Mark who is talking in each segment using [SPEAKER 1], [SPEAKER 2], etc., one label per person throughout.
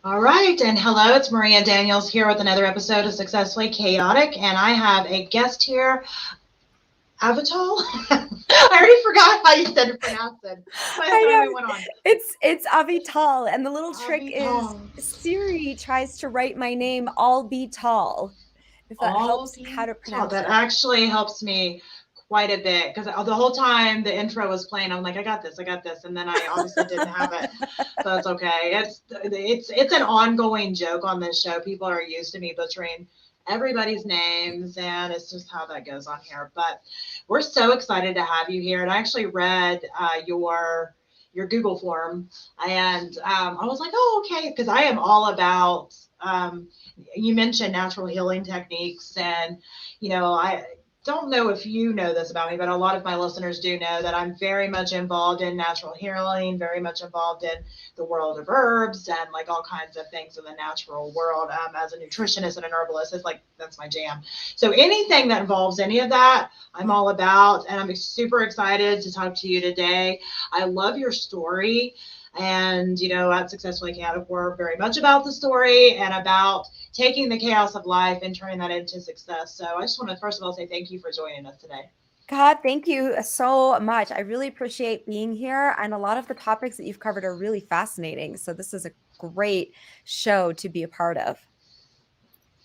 [SPEAKER 1] All right, and hello, it's Maria Daniels here with another episode of Successfully Chaotic, and I have a guest here, Avital. I already forgot how you said to pronounce it. By the
[SPEAKER 2] I
[SPEAKER 1] time we
[SPEAKER 2] know.
[SPEAKER 1] went on,
[SPEAKER 2] It's Avital, and the little trick is
[SPEAKER 1] Avital,
[SPEAKER 2] Siri tries to write my name all be tall, if that helps how to
[SPEAKER 1] Avital.
[SPEAKER 2] pronounce
[SPEAKER 1] That
[SPEAKER 2] it.
[SPEAKER 1] actually helps me quite a bit because the whole time the intro was playing, I'm like, I got this, and then I obviously didn't have it, so it's okay. It's an ongoing joke on this show. People are used to me butchering everybody's names, and it's just how that goes on here. But we're so excited to have you here, and I actually read your Google form, and I was like, oh, okay, because I am all about. You mentioned natural healing techniques, and I don't know if you know this about me, but a lot of my listeners do know that I'm very much involved in natural healing, very much involved in the world of herbs and like all kinds of things in the natural world. As a nutritionist and an herbalist, it's like that's my jam. So anything that involves any of that, I'm all about, and I'm super excited to talk to you today. I love your story. And, at Successfully Chaotic, we're very much about the story and about taking the chaos of life and turning that into success. So I just want to, first of all, say thank you for joining us today.
[SPEAKER 2] God, thank you so much. I really appreciate being here, and a lot of the topics that you've covered are really fascinating. So this is a great show to be a part of.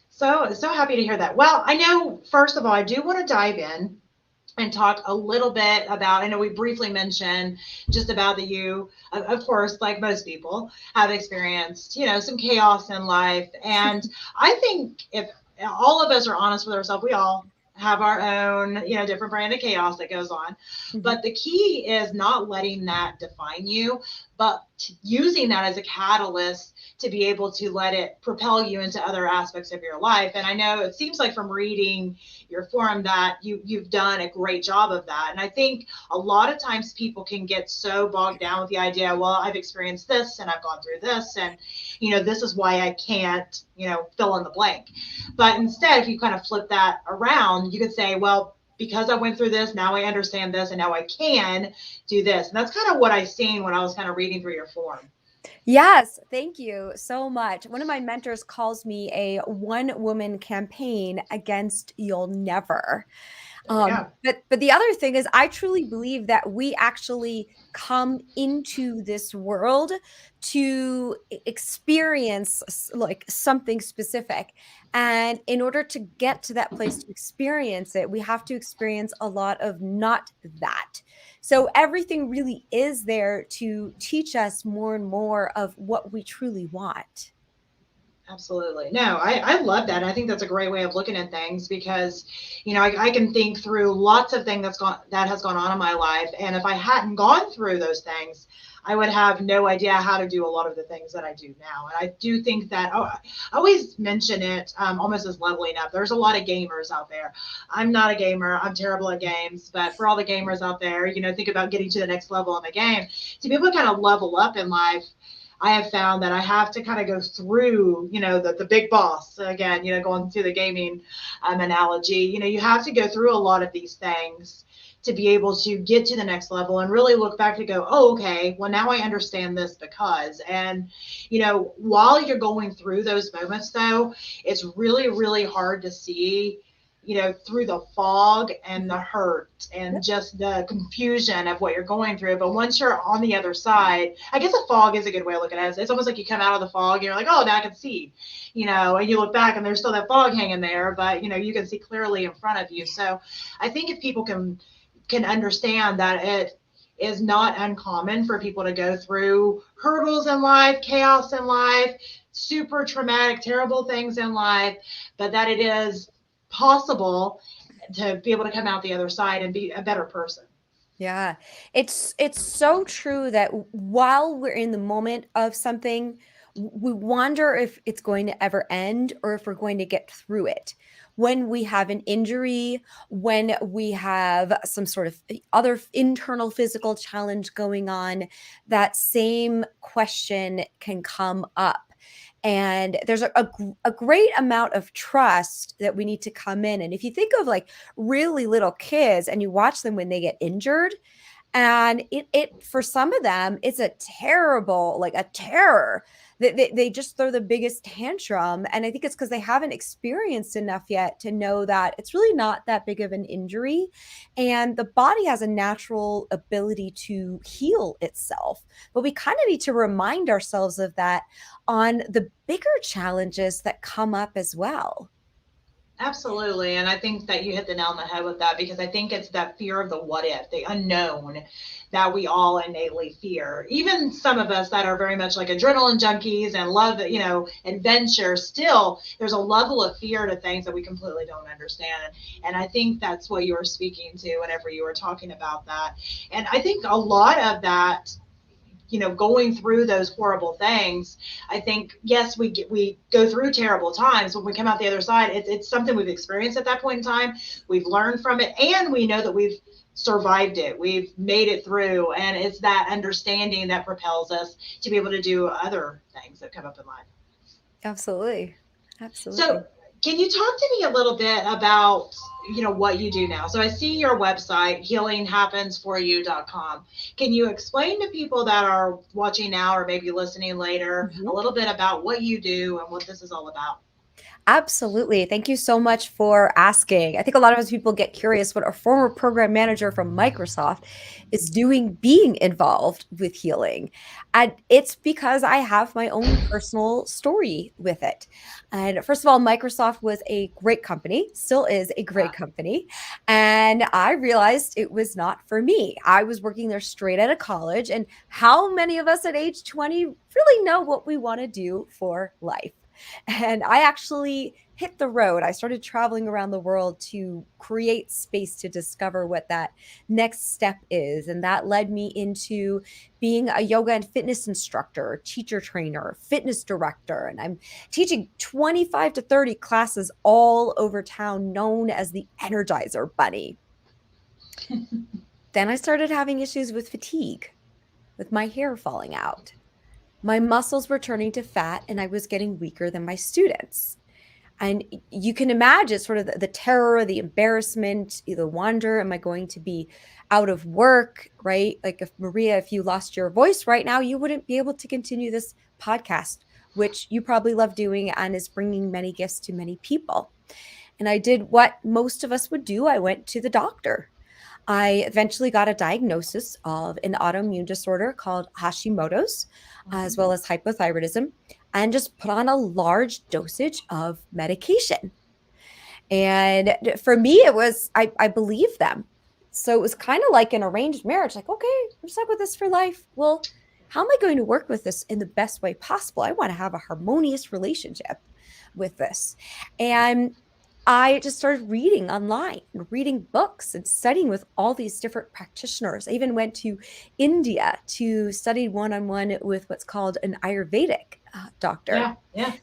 [SPEAKER 1] So happy to hear that. Well, I know, first of all, I do want to dive in and talk a little bit about, I know we briefly mentioned just about that you, of course, like most people, have experienced, some chaos in life. And I think if all of us are honest with ourselves, we all have our own, different brand of chaos that goes on.
[SPEAKER 2] Mhm.
[SPEAKER 1] But the key is not letting that define you, but using that as a catalyst to be able to let it propel you into other aspects of your life. And I know it seems like from reading your forum that you've done a great job of that. And I think a lot of times people can get so bogged down with the idea, well, I've experienced this and I've gone through this, and this is why I can't, fill in the blank. But instead, if you kind of flip that around, you could say, well, because I went through this, now I understand this, and now I can do this. And that's kind of what I seen when I was kind of reading through your form.
[SPEAKER 2] Yes, thank you so much. One of my mentors calls me a one woman campaign against you'll never.
[SPEAKER 1] There we go.
[SPEAKER 2] But the other thing is, I truly believe that we actually come into this world to experience like something specific. And in order to get to that place to experience it, we have to experience a lot of not that. So everything really is there to teach us more and more of what we truly want.
[SPEAKER 1] Absolutely. No, I love that. I think that's a great way of looking at things because, I can think through lots of things that has gone on in my life. And if I hadn't gone through those things, I would have no idea how to do a lot of the things that I do now. And I do think that, I always mention it almost as leveling up. There's a lot of gamers out there. I'm not a gamer. I'm terrible at games. But for all the gamers out there, think about getting to the next level in the game. To be able to kind of level up in life, I have found that I have to kind of go through, the big boss again, going through the gaming analogy, you have to go through a lot of these things to be able to get to the next level and really look back to go, oh, okay, well, now I understand this because, and, while you're going through those moments though, it's really, really hard to see, through the fog and the hurt and
[SPEAKER 2] Yep.
[SPEAKER 1] just the confusion of what you're going through. But once you're on the other side, I guess a fog is a good way of looking at it. It's almost like you come out of the fog and you're like, oh, now I can see, and you look back and there's still that fog hanging there, but you can see clearly in front of you. So I think if people can understand that it is not uncommon for people to go through hurdles in life, chaos in life, super traumatic, terrible things in life, but that it is possible to be able to come out the other side and be a better person.
[SPEAKER 2] Yeah. It's so true that while we're in the moment of something, we wonder if it's going to ever end or if we're going to get through it. When we have an injury, when we have some sort of other internal physical challenge going on, that same question can come up. And there's a great amount of trust that we need to come in. And if you think of like really little kids and you watch them when they get injured, And it for some of them, it's a terrible, like a terror. They just throw the biggest tantrum. And I think it's because they haven't experienced enough yet to know that it's really not that big of an injury. And the body has a natural ability to heal itself. But we kind of need to remind ourselves of that on the bigger challenges that come up as well.
[SPEAKER 1] Absolutely. And I think that you hit the nail on the head with that, because I think it's that fear of the what if, the unknown, that we all innately fear. Even some of us that are very much like adrenaline junkies and love, adventure, still there's a level of fear to things that we completely don't understand. And I think that's what you were speaking to whenever you were talking about that. And I think a lot of that, going through those horrible things, I think, yes, we go through terrible times. When we come out the other side, it's something we've experienced at that point in time. We've learned from it, and we know that we've survived it. We've made it through, and it's that understanding that propels us to be able to do other things that come up in life.
[SPEAKER 2] Absolutely.
[SPEAKER 1] So can you talk to me a little bit about, what you do now? So I see your website, healinghappensforyou.com. Can you explain to people that are watching now or maybe listening later a little bit about what you do and what this is all about?
[SPEAKER 2] Absolutely. Thank you so much for asking. I think a lot of us people get curious what a former program manager from Microsoft is doing being involved with healing. And it's because I have my own personal story with it. And first of all, Microsoft was a great company, still is a great company. And I realized it was not for me. I was working there straight out of college. And how many of us at age 20 really know what we want to do for life? And I actually hit the road. I started traveling around the world to create space to discover what that next step is. And that led me into being a yoga and fitness instructor, teacher trainer, fitness director. And I'm teaching 25 to 30 classes all over town, known as the Energizer Bunny. Then I started having issues with fatigue, with my hair falling out. My muscles were turning to fat, and I was getting weaker than my students. And you can imagine sort of the terror, the embarrassment, the wonder, am I going to be out of work, right? Like if you lost your voice right now, you wouldn't be able to continue this podcast, which you probably love doing and is bringing many gifts to many people. And I did what most of us would do. I went to the doctor. I eventually got a diagnosis of an autoimmune disorder called Hashimoto's, as well as hypothyroidism, and just put on a large dosage of medication. And for me, it was, I believed them. So it was kind of like an arranged marriage, like, okay, I'm stuck with this for life. Well, how am I going to work with this in the best way possible? I want to have a harmonious relationship with this. And I just started reading online and reading books and studying with all these different practitioners. I even went to India to study one-on-one with what's called an Ayurvedic doctor.
[SPEAKER 1] Yeah.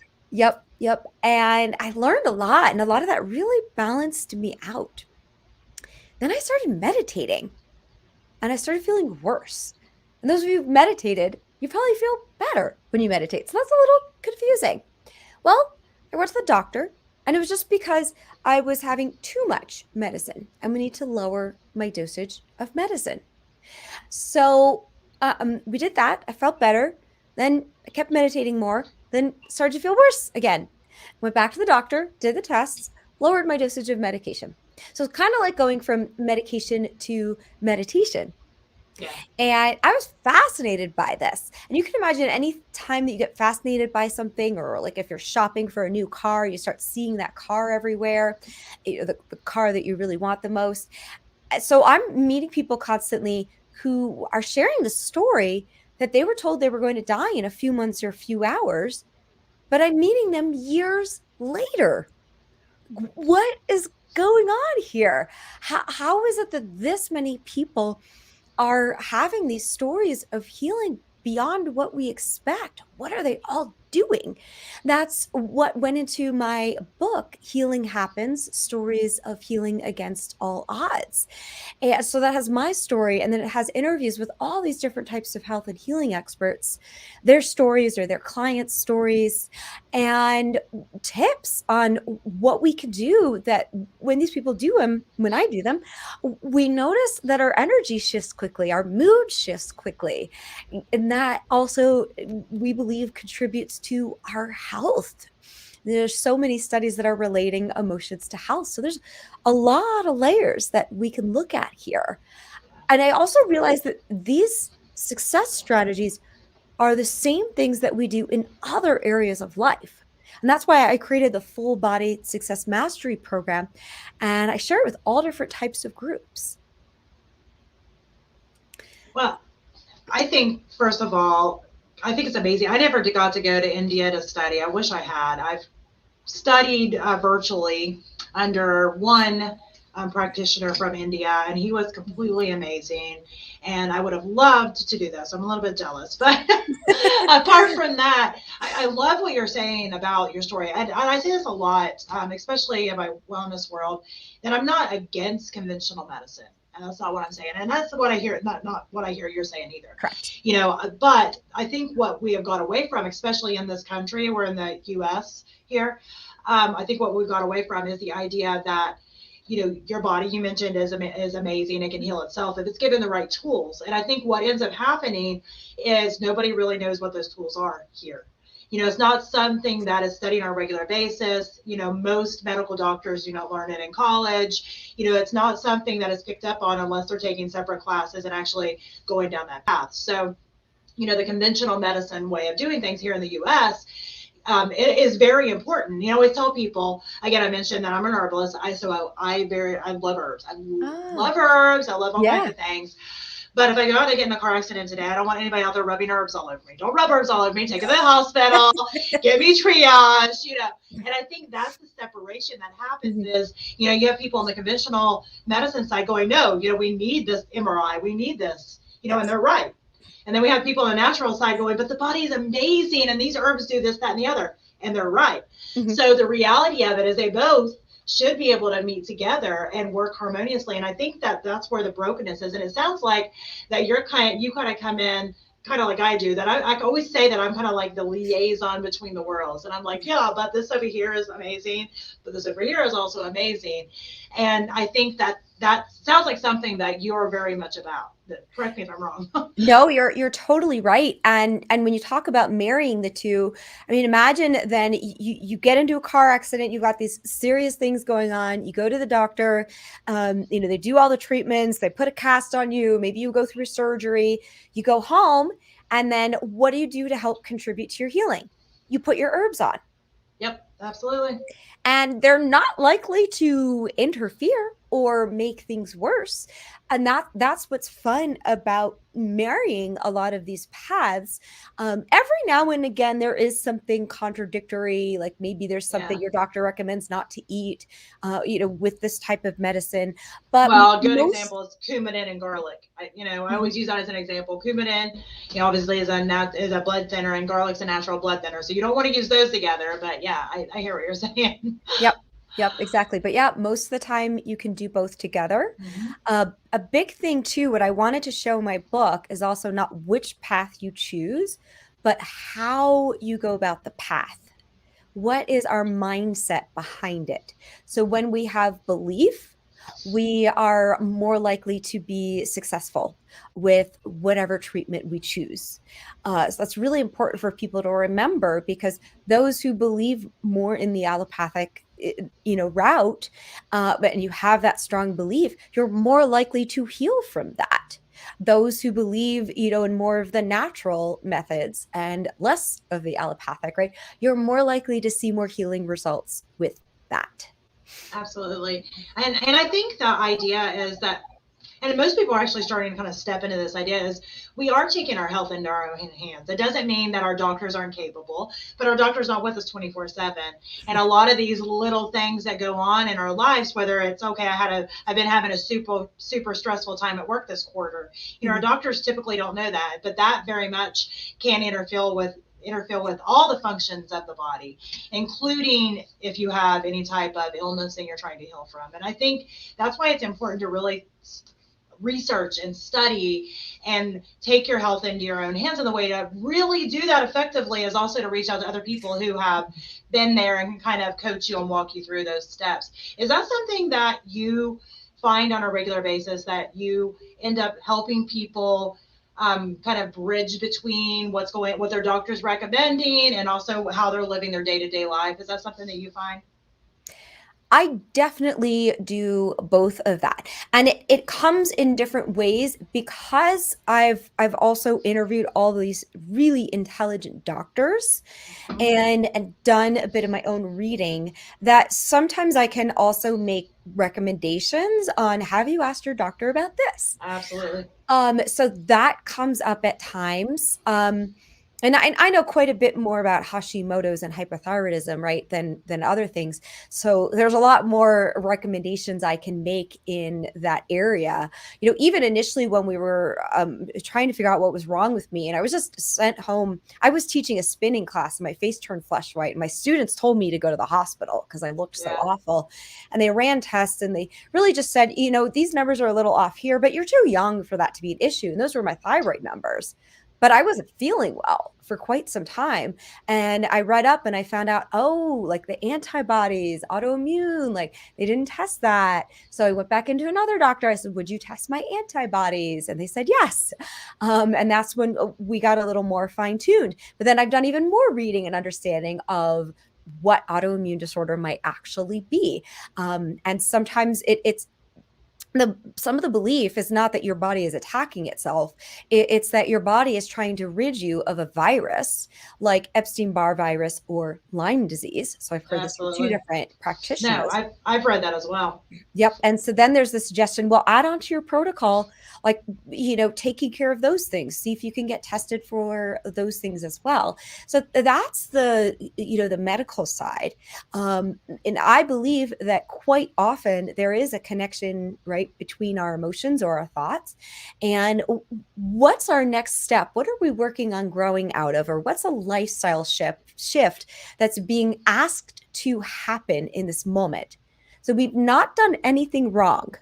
[SPEAKER 2] Yep. And I learned a lot, and a lot of that really balanced me out. Then I started meditating, and I started feeling worse. And those of you who've meditated, you probably feel better when you meditate. So that's a little confusing. Well, I went to the doctor. And it was just because I was having too much medicine, and we need to lower my dosage of medicine. So we did that. I felt better. Then I kept meditating more, then started to feel worse again. Went back to the doctor, did the tests, lowered my dosage of medication. So it's kind of like going from medication to meditation.
[SPEAKER 1] Yeah.
[SPEAKER 2] And I was fascinated by this. And you can imagine any time that you get fascinated by something, or like if you're shopping for a new car, you start seeing that car everywhere, the car that you really want the most. So I'm meeting people constantly who are sharing the story that they were told they were going to die in a few months or a few hours, but I'm meeting them years later. What is going on here? How is it that this many people are having these stories of healing beyond what we expect? What are they all doing. That's what went into my book, Healing Happens, Stories of Healing Against All Odds. And so that has my story, and then it has interviews with all these different types of health and healing experts, their stories or their clients' stories, and tips on what we can do that when these people do them, when I do them, we notice that our energy shifts quickly, our mood shifts quickly. And that also, we believe, contributes to our health. There's so many studies that are relating emotions to health. So there's a lot of layers that we can look at here. And I also realized that these success strategies are the same things that we do in other areas of life. And that's why I created the Full Body Success Mastery program. And I share it with all different types of groups.
[SPEAKER 1] Well, I think, first of all, I think it's amazing. I never got to go to India to study. I wish I had. I've studied virtually under one practitioner from India, and he was completely amazing. And I would have loved to do this. I'm a little bit jealous. But apart from that, I love what you're saying about your story. And I say this a lot, especially in my wellness world, that I'm not against conventional medicine. And that's not what I'm saying. And that's what I hear, not what I hear you're saying either.
[SPEAKER 2] Correct.
[SPEAKER 1] You know, but I think what we have got away from, especially in this country, we're in the US here, I think what we've got away from is the idea that, you know, your body, you mentioned, is amazing. It can heal itself if it's given the right tools. And I think what ends up happening is nobody really knows what those tools are here. You know, it's not something that is studied on a regular basis. You know, most medical doctors do not learn it in college. You know, it's not something that is picked up on unless they're taking separate classes and actually going down that path. So, you know, the conventional medicine way of doing things here in the US, it is very important. You know, I always tell people, again, I mentioned that I'm an herbalist. I love herbs. I love herbs. I love all kinds of things. But if I go out and get in a car accident today, I don't want anybody out there rubbing herbs all over me. Don't rub herbs all over me. Take me to the hospital. Give me triage, you know. And I think that's the separation that happens is, you know, you have people on the conventional medicine side going, no, you know, we need this MRI. We need this, you know, and they're right. And then we have people on the natural side going, but the body is amazing. And these herbs do this, that, and the other. And they're right. So the reality of it is they both should be able to meet together and work harmoniously. And I think that that's where the brokenness is. And it sounds like that you kind of come in kind of like I do, that I always say that I'm kind of like the liaison between the worlds. And I'm like, yeah, but this over here is amazing, but this over here is also amazing. And I think that sounds like something that you're very much about. Correct me if I'm wrong.
[SPEAKER 2] No, you're totally right. And when you talk about marrying the two, I mean, imagine then you get into a car accident, you've got these serious things going on, you go to the doctor, you know, they do all the treatments, they put a cast on you, maybe you go through surgery, you go home, and then what do you do to help contribute to your healing? You put your herbs on.
[SPEAKER 1] Yep, absolutely.
[SPEAKER 2] And they're not likely to interfere or make things worse. And that's what's fun about marrying a lot of these paths. Every now and again, there is something contradictory, like maybe there's something your doctor recommends not to eat, you know, with this type of medicine. But
[SPEAKER 1] well, a good example is coumadin and garlic. I always use that as an example. Coumadin, you know, obviously is a blood thinner, and garlic's a natural blood thinner. So you don't want to use those together. But yeah, I hear what you're saying.
[SPEAKER 2] Yep, exactly. But yeah, most of the time you can do both together. A big thing too, what I wanted to show in my book is also not which path you choose, but how you go about the path. What is our mindset behind it? So when we have belief, we are more likely to be successful with whatever treatment we choose. So that's really important for people to remember, because those who believe more in the allopathic, you know, route, and you have that strong belief, you're more likely to heal from that. Those who believe, you know, in more of the natural methods and less of the allopathic, right? You're more likely to see more healing results with that.
[SPEAKER 1] Absolutely. And I think the idea is that, and most people are actually starting to kind of step into this idea, is we are taking our health into our own hands. It doesn't mean that our doctors aren't capable, but our doctor's not with us 24/7. And a lot of these little things that go on in our lives, whether it's, okay, I've been having a super stressful time at work this quarter. You know, our doctors typically don't know that, but that very much can interfere with interfere with all the functions of the body, including if you have any type of illness and you're trying to heal from. And I think that's why it's important to really research and study and take your health into your own hands. And the way to really do that effectively is also to reach out to other people who have been there and kind of coach you and walk you through those steps. Is that something that you find on a regular basis, that you end up helping people kind of bridge between what their doctor's recommending and also how they're living their day-to-day life? Is that something that you find?
[SPEAKER 2] I definitely do both of that. And it comes in different ways because I've also interviewed all these really intelligent doctors and done a bit of my own reading, that sometimes I can also make recommendations on, have you asked your doctor about this?
[SPEAKER 1] Absolutely.
[SPEAKER 2] So that comes up at times. And I know quite a bit more about Hashimoto's and hypothyroidism, right, than other things. So there's a lot more recommendations I can make in that area. You know, even initially when we were trying to figure out what was wrong with me, and I was just sent home. I was teaching a spinning class, and my face turned flesh white. And my students told me to go to the hospital because I looked so awful. And they ran tests, and they really just said, you know, these numbers are a little off here, but you're too young for that to be an issue. And those were my thyroid numbers. But I wasn't feeling well for quite some time. And I read up and I found out, oh, like the antibodies, autoimmune, like they didn't test that. So I went back into another doctor. I said, would you test my antibodies? And they said, yes. And that's when we got a little more fine-tuned. But then I've done even more reading and understanding of what autoimmune disorder might actually be. And sometimes it's some of the belief is not that your body is attacking itself. It's that your body is trying to rid you of a virus like Epstein-Barr virus or Lyme disease. So I've heard this from two different practitioners.
[SPEAKER 1] No, I've read that as well.
[SPEAKER 2] Yep. And so then there's the suggestion, well, add on to your protocol, like, you know, taking care of those things. See if you can get tested for those things as well. So that's the, you know, the medical side. And I believe that quite often there is a connection, right, between our emotions or our thoughts and what's our next step. What are we working on growing out of, or what's a lifestyle shift that's being asked to happen in this moment? So we've not done anything wrong.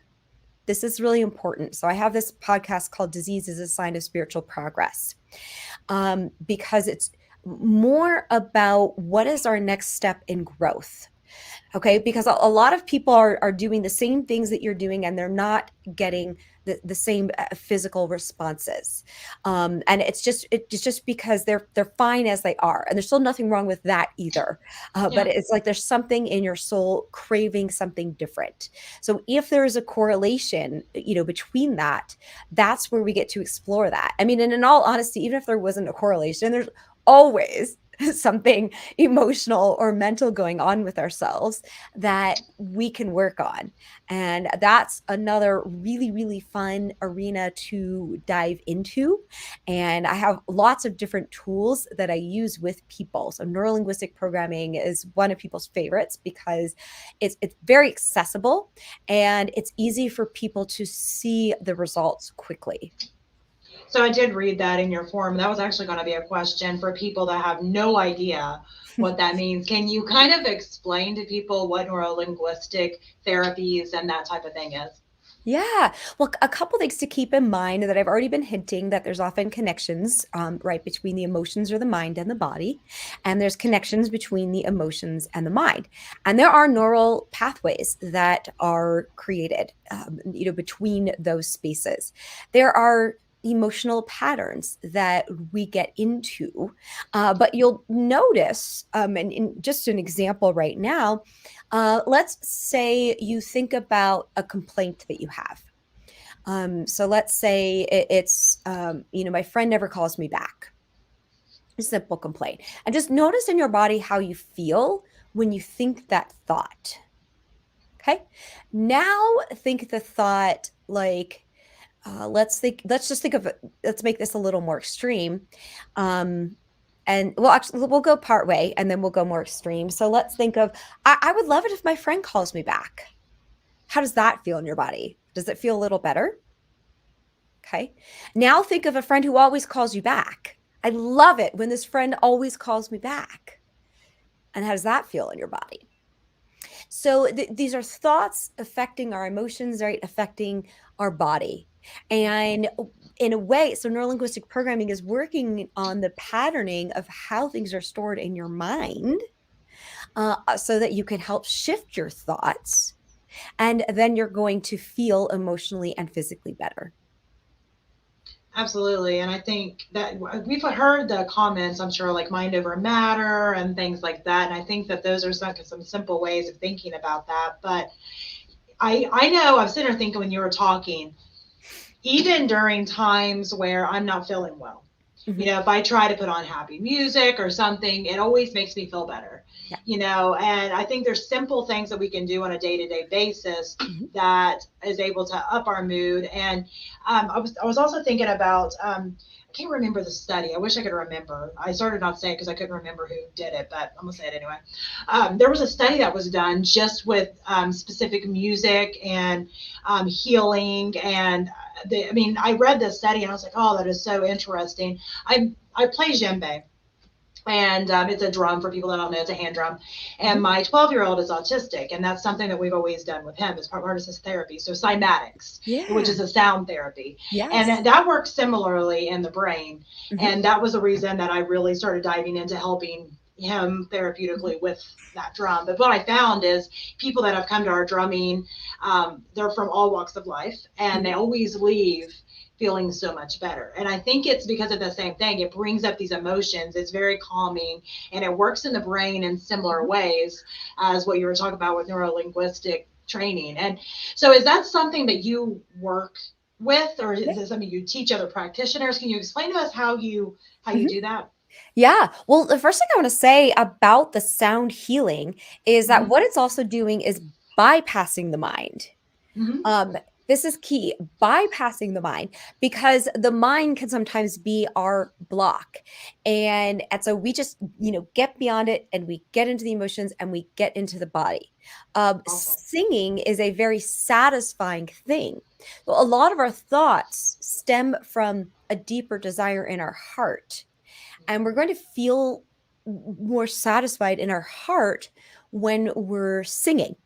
[SPEAKER 2] This is really important. So I have this podcast called Disease is a Sign of Spiritual Progress, because it's more about what is our next step in growth. Okay, because a lot of people are doing the same things that you're doing, and they're not getting the same physical responses. And it's just because they're fine as they are, and there's still nothing wrong with that either. But it's like there's something in your soul craving something different. So if there is a correlation, you know, between that, that's where we get to explore that. I mean, and in all honesty, even if there wasn't a correlation, there's always something emotional or mental going on with ourselves that we can work on. And that's another really, really fun arena to dive into. And I have lots of different tools that I use with people. So neuro-linguistic programming is one of people's favorites because it's very accessible and it's easy for people to see the results quickly.
[SPEAKER 1] So I did read that in your form. That was actually going to be a question for people that have no idea what that means. Can you kind of explain to people what neuro-linguistic therapies and that type of thing is?
[SPEAKER 2] Yeah. Well, a couple things to keep in mind that I've already been hinting, that there's often connections, right, between the emotions or the mind and the body. And there's connections between the emotions and the mind. And there are neural pathways that are created, you know, between those spaces. There are emotional patterns that we get into. But you'll notice, and in just an example right now, let's say you think about a complaint that you have. So let's say it's, you know, my friend never calls me back. A simple complaint. And just notice in your body how you feel when you think that thought. Okay. Now think the thought like, let's make this a little more extreme. And well, actually, we'll go part way and then we'll go more extreme. So let's think of, I would love it if my friend calls me back. How does that feel in your body? Does it feel a little better? Okay. Now think of a friend who always calls you back. I love it when this friend always calls me back. And how does that feel in your body? So these are thoughts affecting our emotions, right? Affecting our body. And in a way, so neurolinguistic programming is working on the patterning of how things are stored in your mind, so that you can help shift your thoughts. And then you're going to feel emotionally and physically better.
[SPEAKER 1] Absolutely. And I think that we've heard the comments, I'm sure, like mind over matter and things like that. And I think that those are some simple ways of thinking about that. But I know I'm sitting there thinking when you were talking, even during times where I'm not feeling well,
[SPEAKER 2] Mm-hmm.
[SPEAKER 1] if I try to put on happy music or something, it always makes me feel better.
[SPEAKER 2] Yeah.
[SPEAKER 1] And I think there's simple things that we can do on a day-to-day basis
[SPEAKER 2] Mm-hmm.
[SPEAKER 1] that is able to up our mood. And I was also thinking about, I can't remember the study. I wish I could remember. I started not saying it because I couldn't remember who did it, but I'm gonna say it anyway. There was a study that was done just with specific music and healing. And I read this study and I was like, oh, that is so interesting. I play djembe, and it's a drum for people that don't know. It's a hand drum. And my 12-year-old is autistic, and that's something that we've always done with him as part of his therapy. So cymatics, which is a sound therapy.
[SPEAKER 2] Yes.
[SPEAKER 1] And that works similarly in the brain.
[SPEAKER 2] Mm-hmm.
[SPEAKER 1] And that was the reason that I really started diving into helping him therapeutically with that drum. But what I found is people that have come to our drumming, they're from all walks of life, and they always leave feeling so much better. And I think it's because of the same thing. It brings up these emotions. It's very calming, and it works in the brain in similar ways as what you were talking about with neuro-linguistic training. And so is that something that you work with, or is it something you teach other practitioners? Can you explain to us how you do that?
[SPEAKER 2] Yeah. Well, the first thing I want to say about the sound healing is that what it's also doing is bypassing the mind. This is key, bypassing the mind, because the mind can sometimes be our block. And so we just, get beyond it, and we get into the emotions, and we get into the body. Singing is a very satisfying thing. So a lot of our thoughts stem from a deeper desire in our heart. And we're going to feel more satisfied in our heart when we're singing.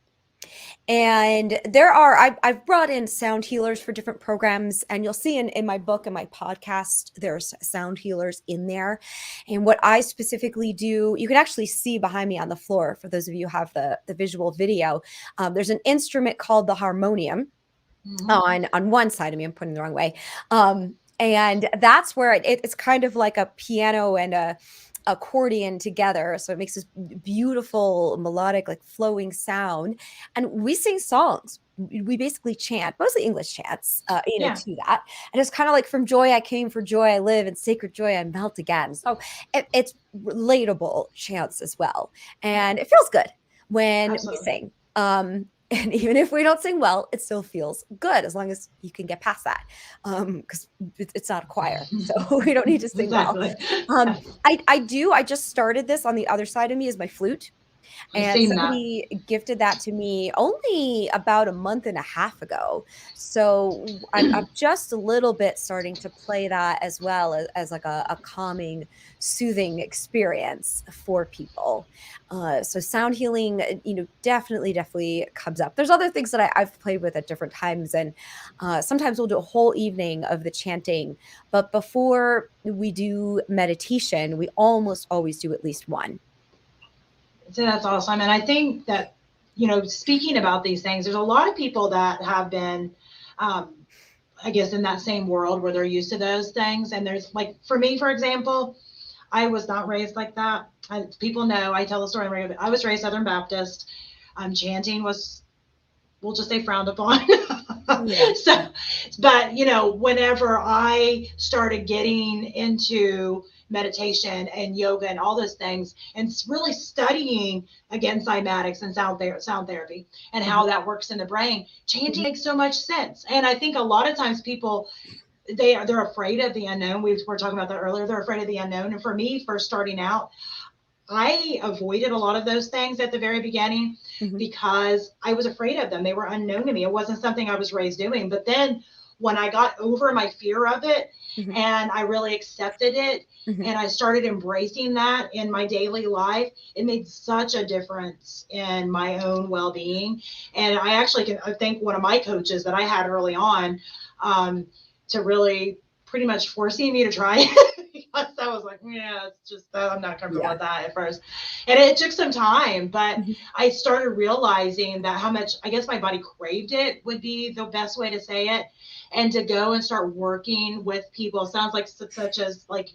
[SPEAKER 2] And I've brought in sound healers for different programs, and you'll see in my book and my podcast, there's sound healers in there. And what I specifically do, you can actually see behind me on the floor, for those of you who have the visual video, there's an instrument called the Harmonium on one side of me. I'm putting it the wrong way. And that's where it's kind of like a piano and a accordion together. So it makes this beautiful melodic, like flowing sound. And we sing songs. We basically chant, mostly English chants, to that. And it's kind of like, from joy I came, for joy I live, and sacred joy I melt again. So it's relatable chants as well. And it feels good when we sing. And even if we don't sing well, it still feels good, as long as you can get past that, because it's not a choir, so we don't need to sing well. I just started this. On the other side of me is my flute. And somebody gifted that to me only about a month and a half ago. So I'm just a little bit starting to play that as well, as like a calming, soothing experience for people. So sound healing, definitely comes up. There's other things that I've played with at different times. And sometimes we'll do a whole evening of the chanting. But before we do meditation, we almost always do at least one.
[SPEAKER 1] So that's awesome. And I think that, speaking about these things, there's a lot of people that have been, I guess, in that same world where they're used to those things. And there's, like, for me, for example, I was not raised like that. People know, I tell the story. I was raised Southern Baptist. Chanting was, we'll just say, frowned upon. So, but, whenever I started getting into meditation and yoga and all those things, and really studying, again, cymatics and sound therapy and how that works in the brain, chanting makes so much sense. And I think a lot of times people, they're afraid of the unknown. We were talking about that earlier. They're afraid of the unknown. And for me, first starting out, I avoided a lot of those things at the very beginning because I was afraid of them. They were unknown to me. It wasn't something I was raised doing. But then when I got over my fear of it
[SPEAKER 2] Mhm.
[SPEAKER 1] and I really accepted it
[SPEAKER 2] Mhm.
[SPEAKER 1] and I started embracing that in my daily life, it made such a difference in my own well-being. And I actually can I thank one of my coaches that I had early on, to really pretty much forcing me to try it because I was like, yeah, it's just I'm not comfortable
[SPEAKER 2] Yeah.
[SPEAKER 1] with that at first. And it took some time, but
[SPEAKER 2] Mhm.
[SPEAKER 1] I started realizing that how much I guess my body craved it would be the best way to say it. And to go and start working with people sounds like such as like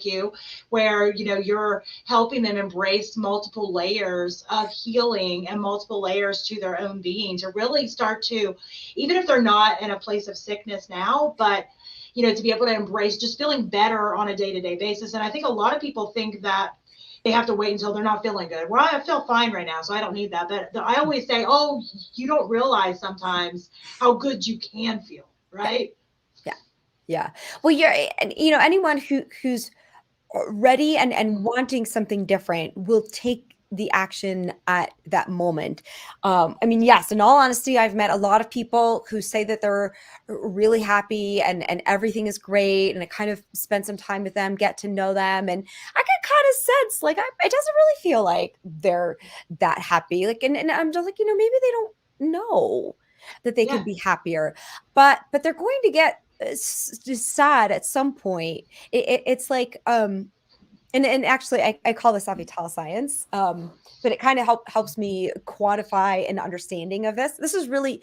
[SPEAKER 1] you, where you know you're helping them embrace multiple layers of healing and multiple layers to their own being to really start to, even if they're not in a place of sickness now, but you know, to be able to embrace just feeling better on a day-to-day basis. And I think a lot of people think that they have to wait until they're not feeling good. Well, I feel fine right now, so I don't need that. But I always say, oh, you don't realize sometimes how good you can feel,
[SPEAKER 2] Yeah.
[SPEAKER 1] right?
[SPEAKER 2] Yeah. Yeah. Well, anyone who's ready and wanting something different will take the action at that moment. I mean, yes, in all honesty, I've met a lot of people who say that they're really happy and everything is great. And I kind of spend some time with them, get to know them. And I get kind of sense like it doesn't really feel like they're that happy. Like, and I'm just like, maybe they don't know that they
[SPEAKER 1] Yeah,
[SPEAKER 2] could be happier, but they're going to get just sad at some point. It's like and actually I call this Avital science, but it kind of helps me quantify an understanding of this. This is really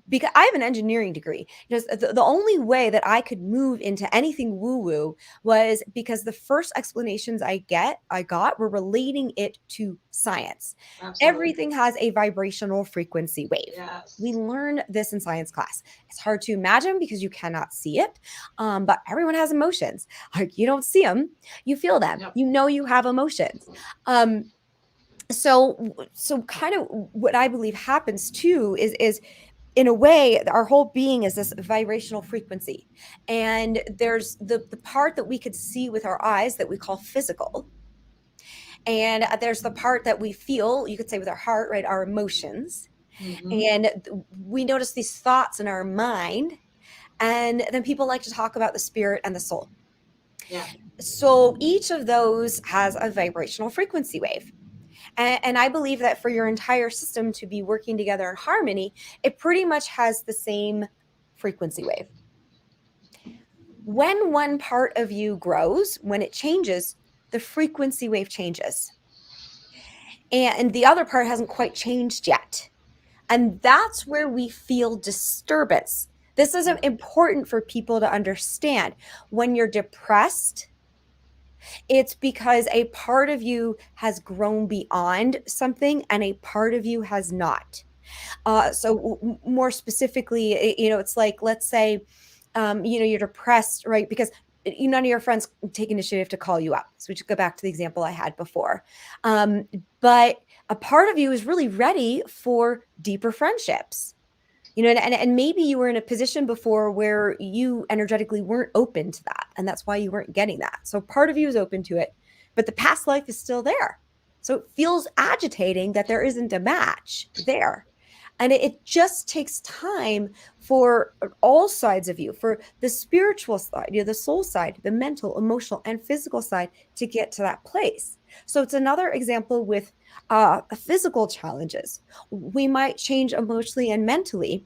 [SPEAKER 2] because I have an engineering degree. Just the only way that I could move into anything woo woo was because the first explanations I got were relating it to science.
[SPEAKER 1] absolutely.
[SPEAKER 2] Everything has a vibrational frequency wave. We
[SPEAKER 1] Yes.
[SPEAKER 2] learn this in science class. It's hard to imagine because you cannot see it, but everyone has emotions. Like you don't see them, you feel them.
[SPEAKER 1] Yep.
[SPEAKER 2] You have emotions. Um, so kind of what I believe happens too is in a way our whole being is this vibrational frequency, and there's the part that we could see with our eyes that we call physical, and there's the part that we feel, you could say, with our heart, right, our emotions,
[SPEAKER 1] Mm-hmm.
[SPEAKER 2] and we notice these thoughts in our mind, and then people like to talk about the spirit and the soul.
[SPEAKER 1] Yeah,
[SPEAKER 2] So each of those has a vibrational frequency wave. And I believe that for your entire system to be working together in harmony, it pretty much has the same frequency wave. When one part of you grows, when it changes, the frequency wave changes. And the other part hasn't quite changed yet. And that's where we feel disturbance. This is
[SPEAKER 1] yeah,
[SPEAKER 2] important for people to understand. When you're depressed, it's because a part of you has grown beyond something and a part of you has not. So more specifically, it's like, let's say, you're depressed, right? Because none of your friends take initiative to call you up. So we just go back to the example I had before. But a part of you is really ready for deeper friendships. And maybe you were in a position before where you energetically weren't open to that, and that's why you weren't getting that. So part of you is open to it, but the past life is still there. So it feels agitating that there isn't a match there. And it just takes time for all sides of you, for the spiritual side, the soul side, the mental, emotional, and physical side to get to that place. So it's another example with physical challenges. We might change emotionally and mentally,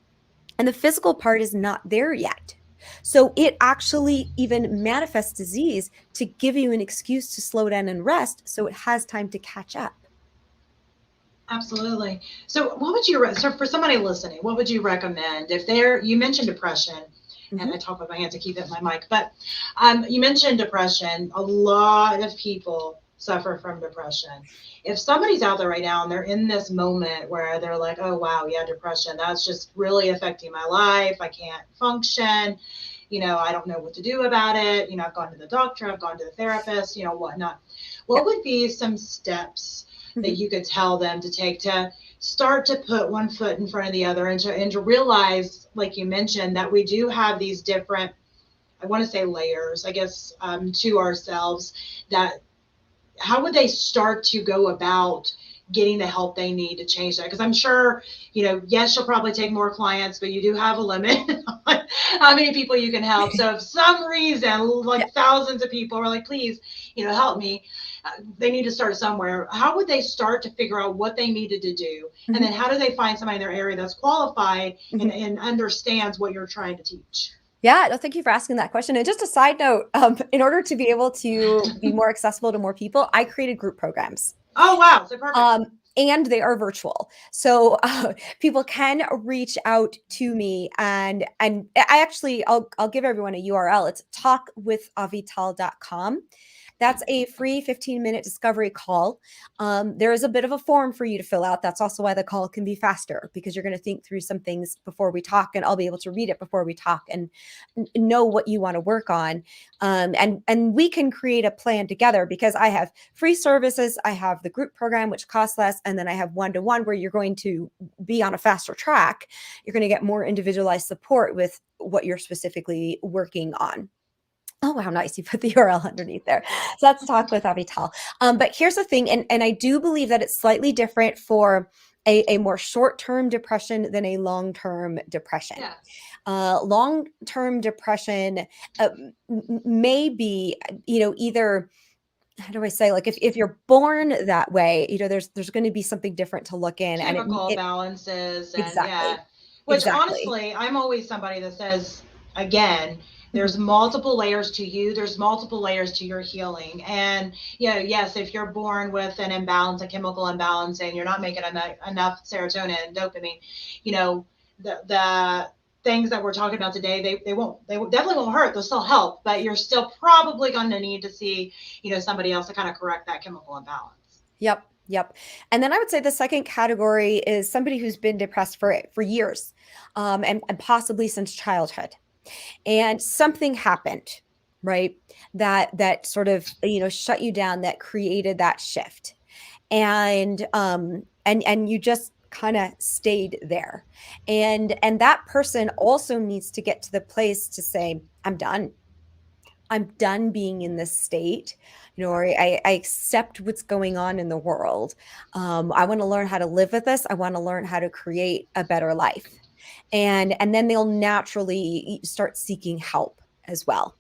[SPEAKER 2] and the physical part is not there yet. So it actually even manifests disease to give you an excuse to slow down and rest so it has time to catch up.
[SPEAKER 1] absolutely. So, what would so for somebody listening, what would you recommend if you mentioned depression, and I
[SPEAKER 2] Mhm.
[SPEAKER 1] talk with my hands to keep it in my mic, but you mentioned depression. A lot of people suffer from depression. If somebody's out there right now and they're in this moment where they're like, oh, wow, yeah, depression, that's just really affecting my life. I can't function. I don't know what to do about it. I've gone to the doctor, I've gone to the therapist, whatnot.
[SPEAKER 2] Yeah.
[SPEAKER 1] What would be some steps that
[SPEAKER 2] Mhm.
[SPEAKER 1] you could tell them to take to start to put one foot in front of the other and to realize, like you mentioned, that we do have these different, I want to say layers, I guess, to ourselves, that how would they start to go about getting the help they need to change that. Because I'm sure, yes, you'll probably take more clients, but you do have a limit on how many people you can help. So if some reason, like thousands of people are like, please, help me, they need to start somewhere. How would they start to figure out what they needed to do? And then how do they find somebody in their area that's qualified and understands what you're trying to teach?
[SPEAKER 2] Yeah, no, thank you for asking that question. And just a side note, in order to be able to be more accessible to more people, I created group programs.
[SPEAKER 1] Oh, wow. So perfect.
[SPEAKER 2] And they are virtual. So people can reach out to me and I actually, I'll give everyone a URL. It's talkwithavital.com. That's a free 15-minute discovery call. There is a bit of a form for you to fill out. That's also why the call can be faster, because you're going to think through some things before we talk, and I'll be able to read it before we talk and know what you want to work on. And we can create a plan together, because I have free services. I have the group program, which costs less. And then I have one-to-one, where you're going to be on a faster track. You're going to get more individualized support with what you're specifically working on. Oh, wow, nice. You put the URL underneath there. So that's Talk with Avital. But here's the thing, and I do believe that it's slightly different for a more short-term depression than a long-term depression.
[SPEAKER 1] Yeah.
[SPEAKER 2] Long-term depression may be, either, how do I say, like if you're born that way, there's going to be something different to look in.
[SPEAKER 1] Chemical balances and
[SPEAKER 2] exactly.
[SPEAKER 1] Which honestly, I'm always somebody that says, again, there's multiple layers to you. There's multiple layers to your healing. And, yes, if you're born with an imbalance, a chemical imbalance, and you're not making enough serotonin and dopamine, the things that we're talking about today, they definitely won't hurt. They'll still help, but you're still probably going to need to see, somebody else to kind of correct that chemical imbalance.
[SPEAKER 2] Yep. And then I would say the second category is somebody who's been depressed for years, and possibly since childhood. And something happened, right? That sort of, shut you down, that created that shift. And you just kind of stayed there. And that person also needs to get to the place to say, I'm done being in this state, or I accept what's going on in the world. I want to learn how to live with this. I want to learn how to create a better life. And then they'll naturally start seeking help as well.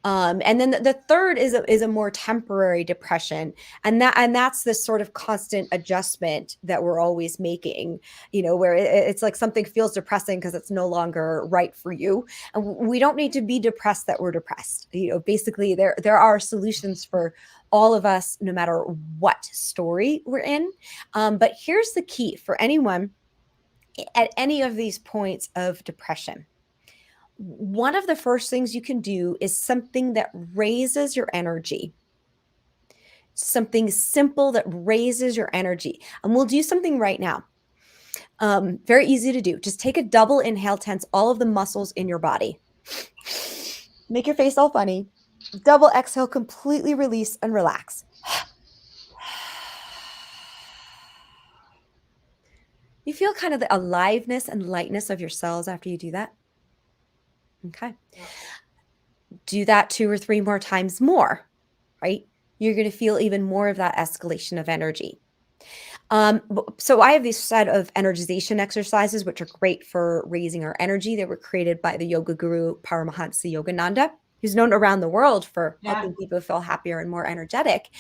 [SPEAKER 2] And then the third is a more temporary depression, and that's this sort of constant adjustment that we're always making, where it's like something feels depressing because it's no longer right for you. And we don't need to be depressed that we're depressed. Basically there are solutions for all of us, no matter what story we're in. But here's the key for anyone at any of these points of depression. One of the first things you can do is something that raises your energy. Something simple that raises your energy. And we'll do something right now. Very easy to do. Just take a double inhale, tense all of the muscles in your body. Make your face all funny. Double exhale, completely release and relax. You feel kind of the aliveness and lightness of your cells after you do that? Okay. Do that 2 or 3 more times more, right? You're going to feel even more of that escalation of energy. So I have this set of energization exercises, which are great for raising our energy. They were created by the yoga guru Paramahansa Yogananda, who's known around the world for helping people feel happier and more energetic.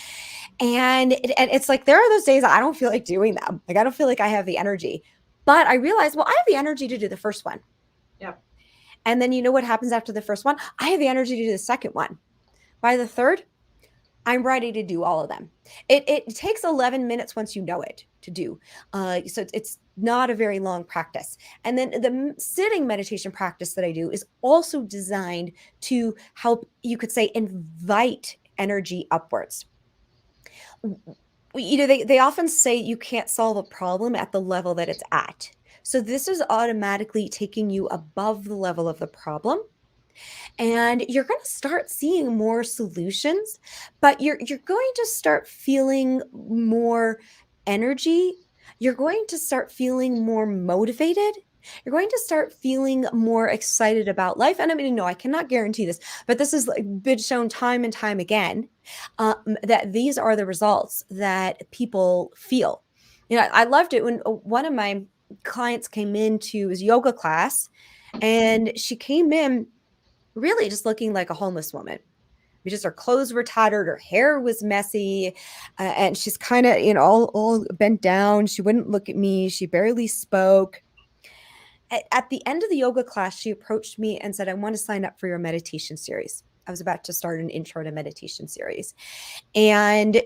[SPEAKER 2] And it's like, there are those days I don't feel like doing them. Like, I don't feel like I have the energy, but I realize, well, I have the energy to do the first one.
[SPEAKER 1] Yep.
[SPEAKER 2] And then you know what happens after the first one? I have the energy to do the second one. By the third, I'm ready to do all of them. It takes 11 minutes once you know it to do. So it's not a very long practice. And then the sitting meditation practice that I do is also designed to help, you could say, invite energy upwards. They often say you can't solve a problem at the level that it's at. So this is automatically taking you above the level of the problem. And you're going to start seeing more solutions, but you're going to start feeling more energy. You're going to start feeling more motivated. You're going to start feeling more excited about life. And I mean, no, I cannot guarantee this, but this has been shown time and time again, that these are the results that people feel. I loved it when one of my clients came into his yoga class, and she came in really just looking like a homeless woman. Just her clothes were tattered, her hair was messy, and she's kind of, all bent down. She wouldn't look at me. She barely spoke. At the end of the yoga class, she approached me and said, I want to sign up for your meditation series. I was about to start an intro to meditation series. And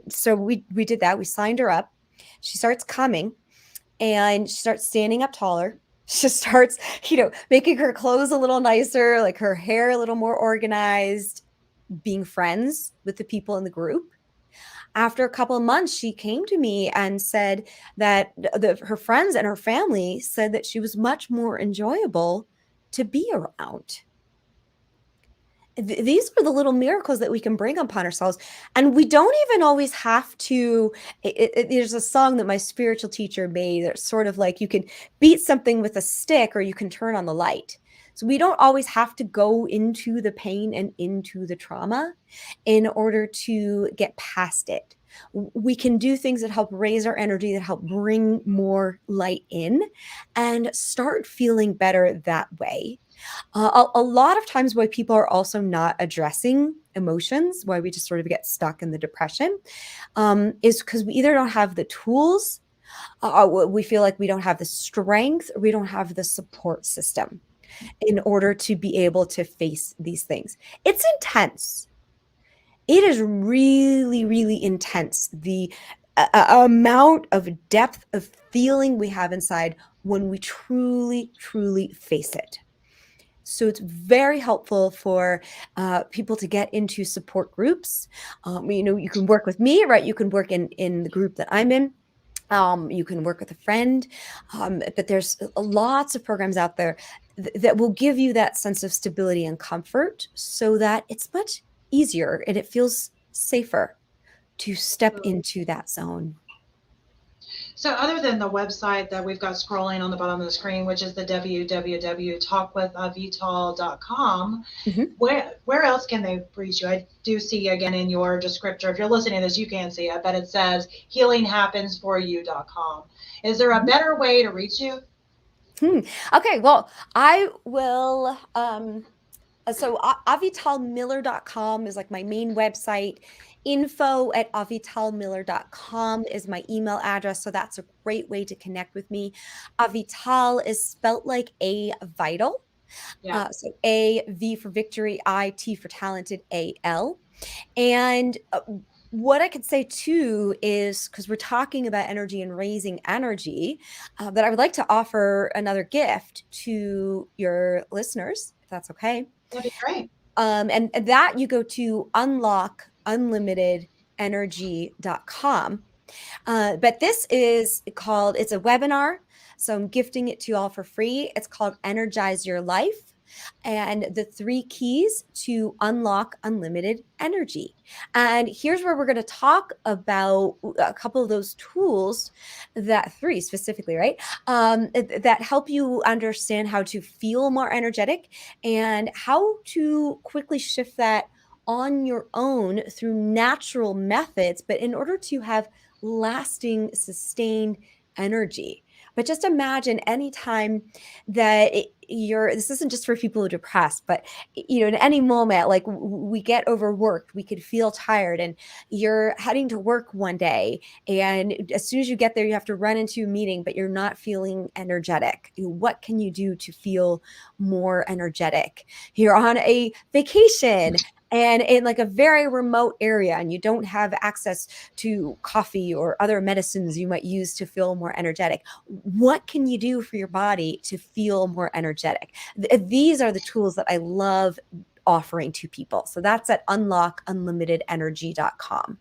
[SPEAKER 2] so we did that. We signed her up. She starts coming and she starts standing up taller. She starts, making her clothes a little nicer, like her hair a little more organized, being friends with the people in the group. After a couple of months, she came to me and said that her friends and her family said that she was much more enjoyable to be around. These are the little miracles that we can bring upon ourselves. And we don't even always have to. There's a song that my spiritual teacher made that's sort of like, you can beat something with a stick or you can turn on the light. So we don't always have to go into the pain and into the trauma in order to get past it. We can do things that help raise our energy, that help bring more light in, and start feeling better that way. A lot of times why people are also not addressing emotions, why we just sort of get stuck in the depression, is because we either don't have the tools, we feel like we don't have the strength, or we don't have the support system in order to be able to face these things. It's intense. It is really, really intense. The amount of depth of feeling we have inside when we truly, truly face it. So it's very helpful for people to get into support groups. You can work with me, right? You can work in the group that I'm in. You can work with a friend, but there's lots of programs out there that will give you that sense of stability and comfort so that it's much easier and it feels safer to step into that zone.
[SPEAKER 1] So other than the website that we've got scrolling on the bottom of the screen, which is the www.talkwithavital.com, where else can they reach you? I do see again in your descriptor, if you're listening to this, you can't see it, but it says healinghappensforyou.com. Is there a better way to reach you?
[SPEAKER 2] Okay, well, I will. So avitalmiller.com is like my main website. info@avitalmiller.com is my email address. So that's a great way to connect with me. Avital is spelt like a vital.
[SPEAKER 1] Yeah.
[SPEAKER 2] So A, V for victory, I, T for talented, A-L. And what I could say too is, because we're talking about energy and raising energy, that I would like to offer another gift to your listeners, if that's okay.
[SPEAKER 1] That'd be great.
[SPEAKER 2] And that you go to unlockunlimitedenergy.com. But this is called, it's a webinar. So I'm gifting it to you all for free. It's called Energize Your Life and the 3 keys to unlock unlimited energy. And here's where we're going to talk about a couple of those tools, that 3 specifically, right? That help you understand how to feel more energetic and how to quickly shift that on your own through natural methods, but in order to have lasting, sustained energy. But just imagine anytime that this isn't just for people who are depressed, but in any moment, like we get overworked, we could feel tired, and you're heading to work one day, and as soon as you get there, you have to run into a meeting, but you're not feeling energetic. What can you do to feel more energetic? You're on a vacation and in like a very remote area, and you don't have access to coffee or other medicines you might use to feel more energetic. What can you do for your body to feel more energetic? These are the tools that I love offering to people. So that's at unlockunlimitedenergy.com.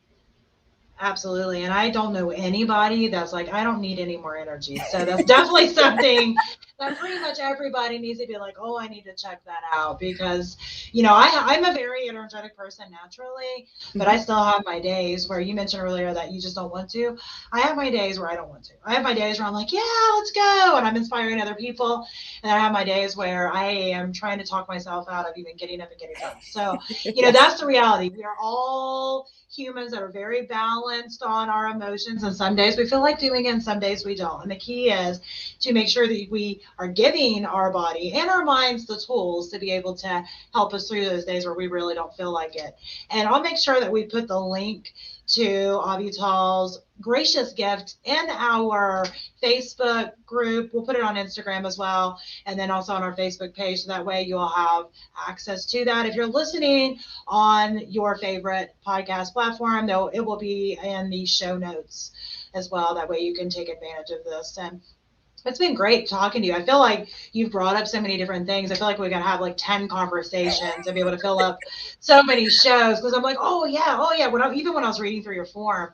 [SPEAKER 1] Absolutely. And I don't know anybody that's like, I don't need any more energy. So that's definitely something that pretty much everybody needs to be like, oh, I need to check that out, because, I'm a very energetic person naturally, but I still have my days where you mentioned earlier that you just don't want to. I have my days where I don't want to. I have my days where I'm like, yeah, let's go. And I'm inspiring other people. And I have my days where I am trying to talk myself out of even getting up and getting done. So, that's the reality. We are all humans that are very balanced balanced on our emotions, and some days we feel like doing it and some days we don't. And the key is to make sure that we are giving our body and our minds the tools to be able to help us through those days where we really don't feel like it. And I'll make sure that we put the link to Avital's gracious gift in our Facebook group. We'll put it on Instagram as well, and then also on our Facebook page. So that way you'll have access to that. If you're listening on your favorite podcast platform, though, it will be in the show notes as well. That way you can take advantage of this. And it's been great talking to you. I feel like you've brought up so many different things. I feel like we gotta have like 10 conversations and be able to fill up so many shows, because I'm like, oh yeah. Even when I was reading through your form,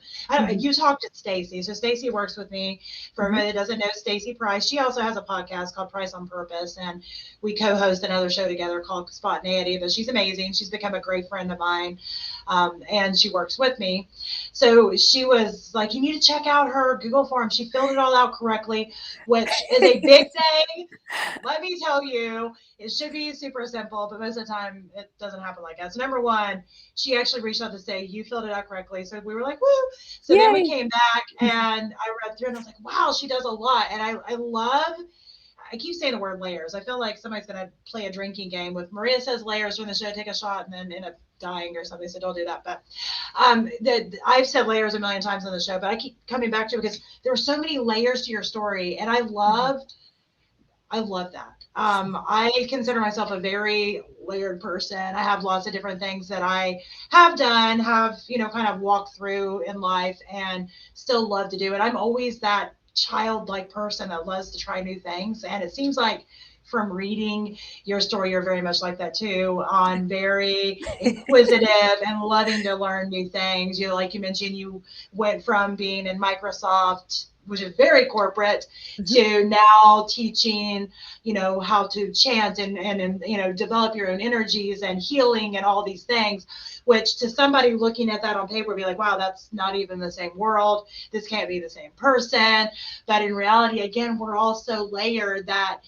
[SPEAKER 1] you talked to Stacy. So Stacy works with me. For everybody that doesn't know Stacy Price, she also has a podcast called Price on Purpose, and we co-host another show together called Spontaneity. But she's amazing. She's become a great friend of mine, and she works with me. So she was like, you need to check out her Google form. She filled it all out correctly, which is a big thing. Let me tell you, it should be super simple, but most of the time it doesn't happen like that. So number one, she actually reached out to say, you filled it out correctly. So we were like, woo. So
[SPEAKER 2] Yay.
[SPEAKER 1] Then we came back and I read through and I was like, wow, she does a lot. And I keep saying the word layers. I feel like somebody's going to play a drinking game with Maria says layers during the show, take a shot, and then end up dying or something. So don't do that. But I've said layers a million times on the show, but I keep coming back to it because there are so many layers to your story. And I love that. I consider myself a very layered person. I have lots of different things that I have done, kind of walked through in life and still love to do it. I'm always that childlike person that loves to try new things. And it seems like from reading your story, you're very much like that too, on very inquisitive and loving to learn new things. Like you mentioned, you went from being in Microsoft, which is very corporate, to now teaching, how to chant and develop your own energies and healing and all these things, which to somebody looking at that on paper would be like, wow, that's not even the same world. This can't be the same person. But in reality, again, we're all so layered that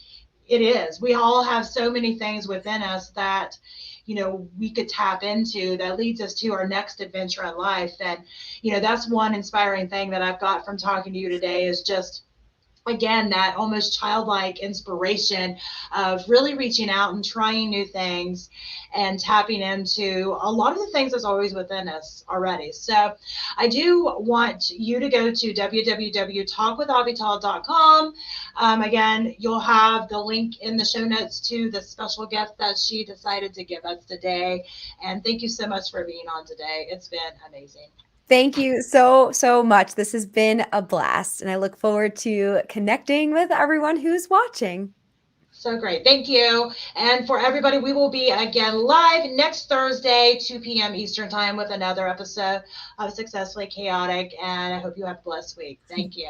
[SPEAKER 1] it is. We all have so many things within us that, we could tap into that leads us to our next adventure in life. And, that's one inspiring thing that I've got from talking to you today is just, again, that almost childlike inspiration of really reaching out and trying new things and tapping into a lot of the things that's always within us already. So I do want you to go to www.talkwithavital.com. Again, you'll have the link in the show notes to the special guest that she decided to give us today. And thank you so much for being on today. It's been amazing.
[SPEAKER 2] Thank you so, so much. This has been a blast, and I look forward to connecting with everyone who's watching.
[SPEAKER 1] So great. Thank you. And for everybody, we will be again live next Thursday, 2 p.m. Eastern Time with another episode of Successfully Chaotic. And I hope you have a blessed week. Thank you.